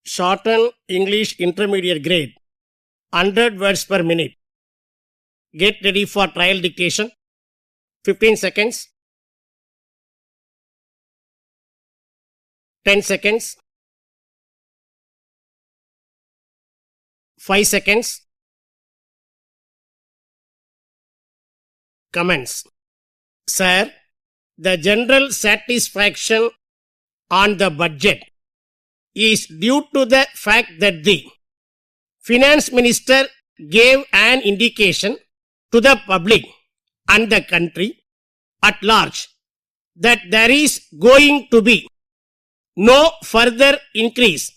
Shorthand English Intermediate Grade, 100 words per minute. Get ready for trial dictation. 15 seconds. 10 seconds. 5 seconds. Comments. Sir, the general satisfaction on the budget is due to the fact that the finance minister gave an indication to the public and the country at large that there is going to be no further increase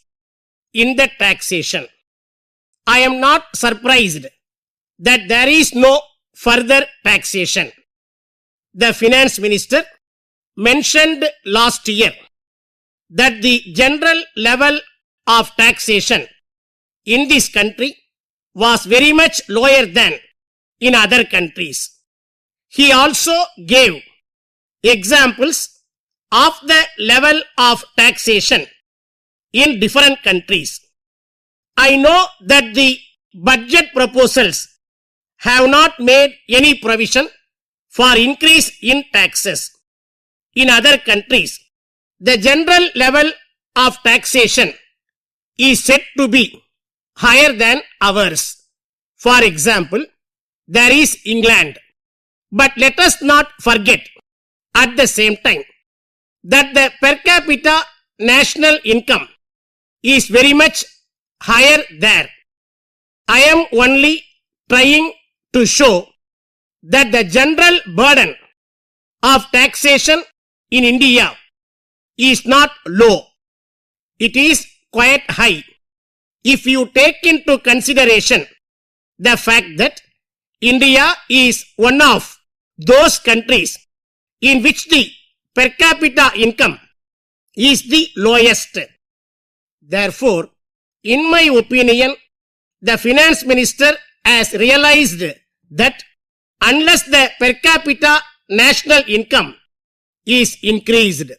in the taxation. I am not surprised that there is no further taxation. The finance minister mentioned last year that the general level of taxation in this country was very much lower than in other countries. He also gave examples of the level of taxation in different countries. I know that the budget proposals have not made any provision for increase in taxes. In other countries, the general level of taxation is said to be higher than ours. For example, there is England. But let us not forget at the same time that the per capita national income is very much higher there. I am only trying to show that the general burden of taxation in India is not low. It is quite high if you take into consideration the fact that India is one of those countries in which the per capita income is the lowest. Therefore, in my opinion, the finance minister has realized that unless the per capita national income is increased,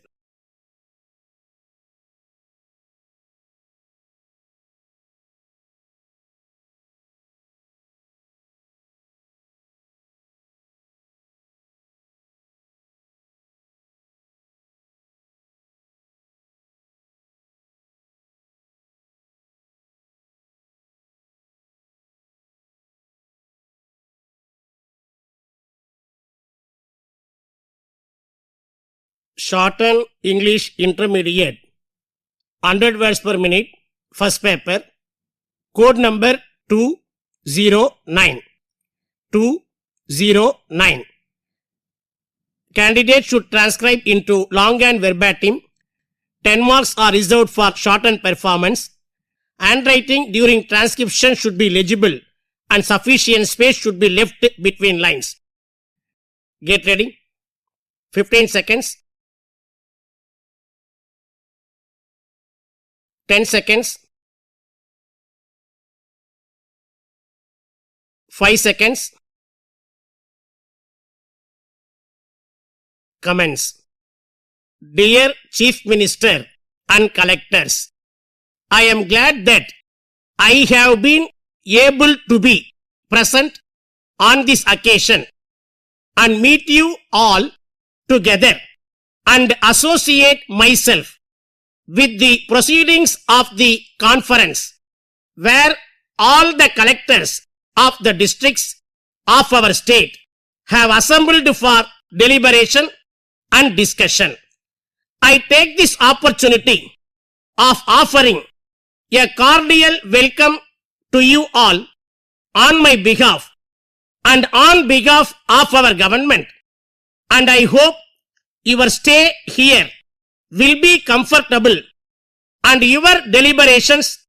Shorthand English Intermediate, 100 words per minute, first paper, code number 209. 209. Candidate should transcribe into long and verbatim. 10 marks are reserved for shorthand performance. Handwriting during transcription should be legible and sufficient space should be left between lines. Get ready. 15 seconds. 10 seconds. 5 seconds. Comments. Dear Chief Minister and Collectors, I am glad that I have been able to be present on this occasion and meet you all together and associate myself with the proceedings of the conference where all the collectors of the districts of our state have assembled for deliberation and discussion. I take this opportunity of offering a cordial welcome to you all on my behalf and on behalf of our government, and I hope your stay here will be comfortable and your deliberations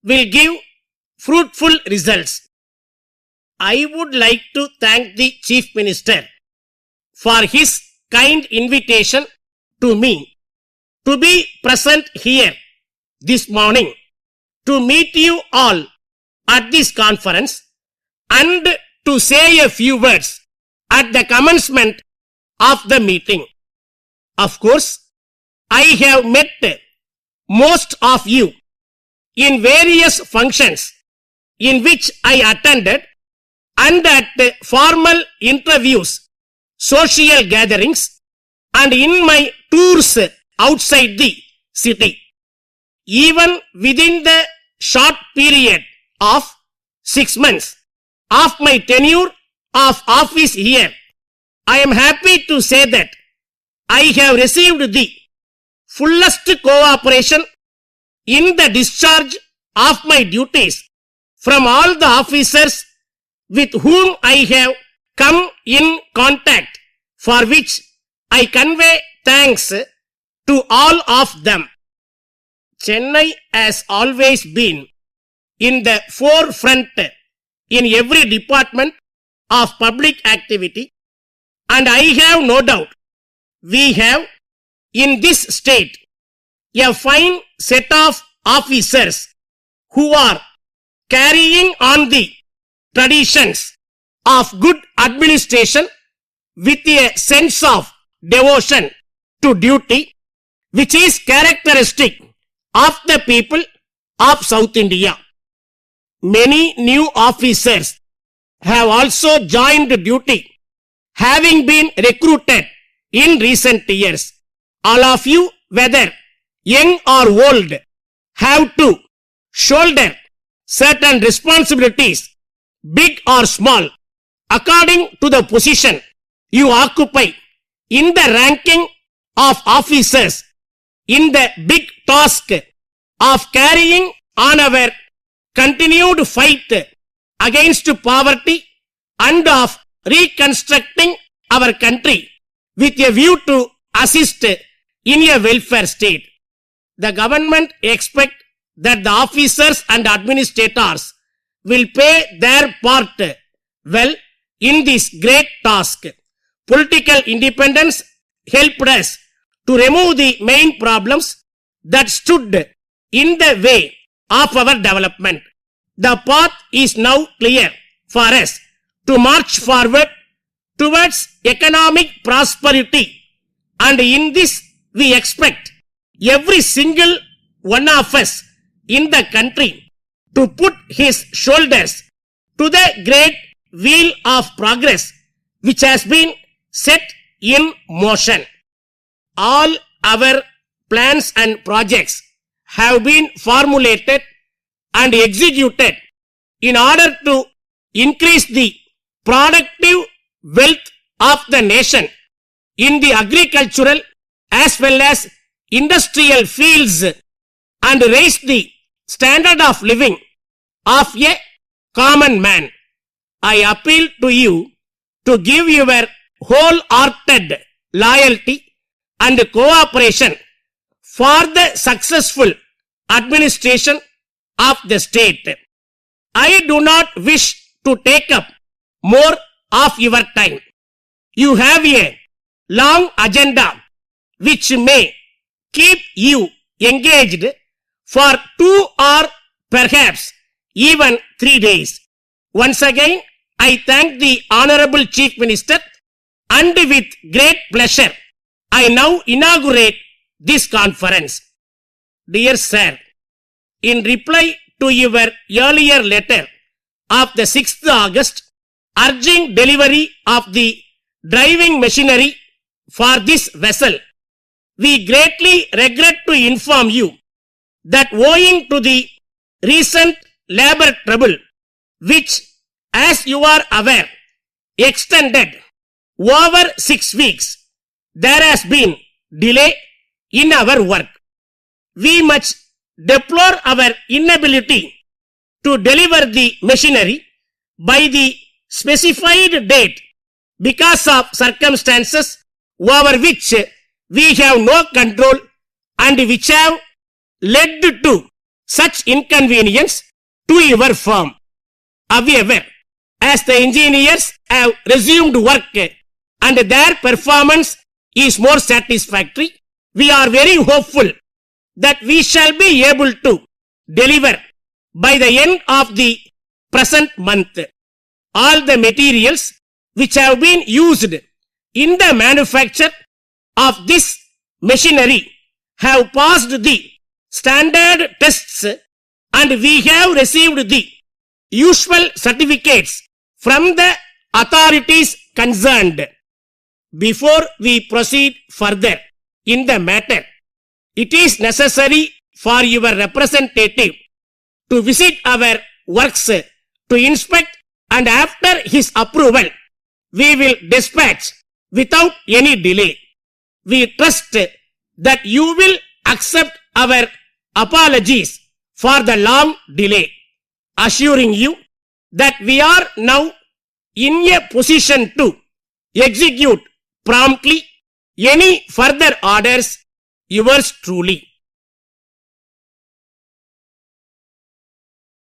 will give fruitful results. I would like to thank the Chief Minister for his kind invitation to me to be present here this morning to meet you all at this conference and to say a few words at the commencement of the meeting. Of course, I have met most of you in various functions in which I attended and at formal interviews, social gatherings, and in my tours outside the city. Even within the short period of 6 months of my tenure of office here, I am happy to say that I have received the fullest cooperation in the discharge of my duties from all the officers with whom I have come in contact, for which I convey thanks to all of them. Chennai has always been in the forefront in every department of public activity, and I have no doubt we have in this state a fine set of officers who are carrying on the traditions of good administration with a sense of devotion to duty which is characteristic of the people of South India. Many new officers have also joined duty, having been recruited in recent years. All of you, whether young or old, have to shoulder certain responsibilities, big or small, according to the position you occupy in the ranking of officers in the big task of carrying on our continued fight against poverty and of reconstructing our country with a view to assist in a welfare state. The government expects that the officers and administrators will play their part well in this great task. Political independence helped us to remove the main problems that stood in the way of our development. The path is now clear for us to march forward towards economic prosperity, and in this we expect every single one of us in the country to put his shoulders to the great wheel of progress which has been set in motion. All our plans and projects have been formulated and executed in order to increase the productive wealth of the nation in the agricultural as well as industrial fields and raise the standard of living of a common man. I appeal to you to give your wholehearted loyalty and cooperation for the successful administration of the state. I do not wish to take up more of your time. You have a long agenda which may keep you engaged for 2 or perhaps even 3 days. Once again, I thank the Honorable Chief Minister, and with great pleasure, I now inaugurate this conference. Dear Sir, in reply to your earlier letter of the 6th August urging delivery of the driving machinery for this vessel, we greatly regret to inform you that owing to the recent labor trouble, which, as you are aware, extended over 6 weeks, there has been delay in our work. We much deplore our inability to deliver the machinery by the specified date because of circumstances over which we have no control and which have led to such inconvenience to your firm. However, as the engineers have resumed work and their performance is more satisfactory, we are very hopeful that we shall be able to deliver by the end of the present month. All the materials which have been used in the manufacture of this machinery have passed the standard tests and we have received the usual certificates from the authorities concerned. Before we proceed further in the matter, it is necessary for your representative to visit our works to inspect, and after his approval, we will dispatch without any delay. We trust that you will accept our apologies for the long delay, assuring you that we are now in a position to execute promptly any further orders. Yours truly.